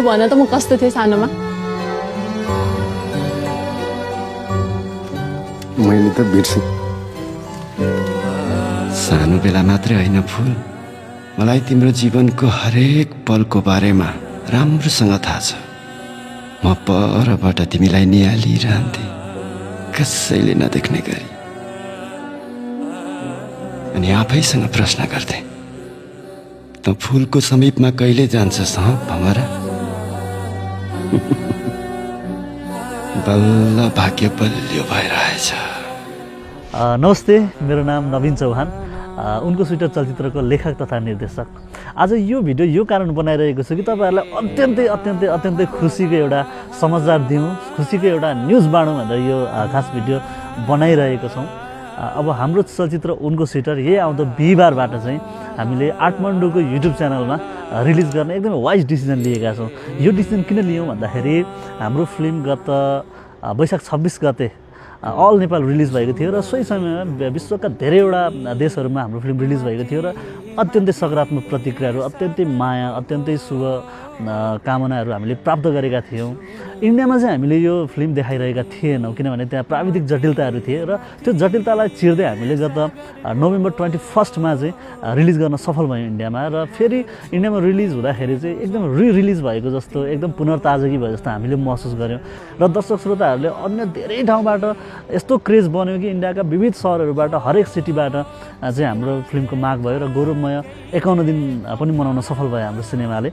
लु भन त म कस्तो थिएँ सानोमा? मैले त बिर्सेँ। सानो बेला मात्रै होइन फुल, मलाई तिम्रो जीवनको हरेक पलको बारेमा राम्रोसँग थाहा छ। म परबाट तिमीलाई निहालिरहन्थेँ, कसैले नदेख्ने गरी, अनि आफैसँग प्रश्न गर्थेँ, त फुलको समीपमा कहिले जान्छस् भमरा? बल्ल भाग्य बलियो भइरहेछ। नमस्ते, मेरो नाम नवीन चौहान, उनको स्वेटर चलचित्रको लेखक तथा निर्देशक। आज यो भिडियो यो कारण बनाइरहेको छु कि तपाईँहरूलाई अत्यन्तै खुसीको एउटा समाचार दिउँ, खुसीको एउटा न्युज बाँडौँ भनेर यो खास भिडियो बनाइरहेको छौँ। अब हाम्रो चलचित्र उनको स्वेटर यही आउँदो बिहिबारबाट चाहिँ हामीले आठमाडौँको युट्युब च्यानलमा रिलिज गर्ने एकदमै वाइज डिसिजन लिएका छौँ। यो डिसिजन किन लियौँ भन्दाखेरि हाम्रो फिल्म गत वैशाख 26 गते अल नेपाल रिलिज भएको थियो र सोही समयमा विश्वका धेरैवटा देशहरूमा हाम्रो फिल्म रिलिज भएको थियो र अत्यन्तै सकारात्मक प्रतिक्रियाहरू, अत्यन्तै माया, अत्यन्तै शुभ कामनाहरू हामीले प्राप्त गरेका थियौँ। इन्डियामा चाहिँ हामीले यो फिल्म देखाइरहेका थिएनौँ किनभने त्यहाँ प्राविधिक जटिलताहरू थिए र त्यो जटिलतालाई चिर्दै हामीले गत नोभेम्बर 21मा चाहिँ रिलिज गर्न सफल भयौँ इन्डियामा। र फेरि इन्डियामा रिलिज हुँदाखेरि चाहिँ एकदम रिलिज भएको जस्तो, एकदम पुनर्ताजगी भयो जस्तो हामीले महसुस गऱ्यौँ र दर्शक श्रोताहरूले अन्य धेरै ठाउँबाट यस्तो क्रेज बन्यो कि इन्डियाका विविध सहरहरूबाट, हरेक सिटीबाट चाहिँ हाम्रो फिल्मको माग भयो र गौरवमय 51 दिन पनि मनाउन सफल भयो हाम्रो सिनेमाले।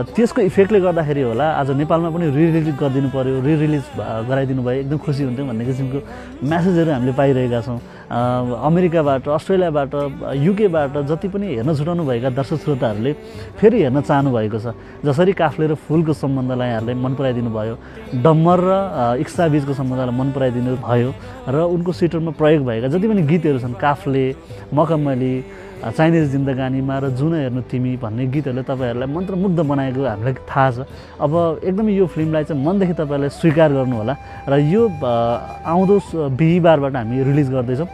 त्यसको इफेक्टले गर्दाखेरि होला आज नेपालमा पनि रिलिज गरिदिनु पर्यो, रिलिज गराइदिनु भयो, एकदम खुसी हुन्थ्यौँ भन्ने किसिमको म्यासेजहरू हामीले पाइरहेका छौँ। अमेरिकाबाट, अस्ट्रेलियाबाट, युकेबाट जति पनि हेर्न छुटाउनु भएका दर्शक श्रोताहरूले फेरि हेर्न चाहनु भएको छ। जसरी काफ्ले र फुलको सम्बन्धलाई यहाँहरूले मन पराइदिनु भयो, डम्बर र इक्सा बीचको सम्बन्धलाई मन पराइदिनु भयो र उनको स्वेटरमा प्रयोग भएका जति पनि गीतहरू छन्, काफ्ले, मखमली, चाइनिज जिन्दगानीमा र जुन हेर्नु तिमी भन्ने गीतहरूले तपाईँहरूलाई मन्त्रमुग्ध बनाएको हामीलाई थाहा छ। अब एकदमै यो फिल्मलाई चाहिँ मनदेखि तपाईँहरूले स्वीकार गर्नु होला र यो आउँदो बिहिबारबाट हामी रिलिज गर्दैछौँ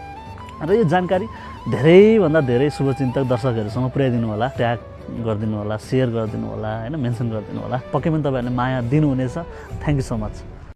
र यो जानकारी धेरैभन्दा धेरै शुभचिन्तक दर्शकहरूसँग पुर्याइदिनु होला, ट्याग गरिदिनु होला, सेयर गरिदिनु होला, होइन, मेन्सन गरिदिनु होला। पक्कै पनि तपाईँहरूले माया दिनुहुनेछ। Thank you so much.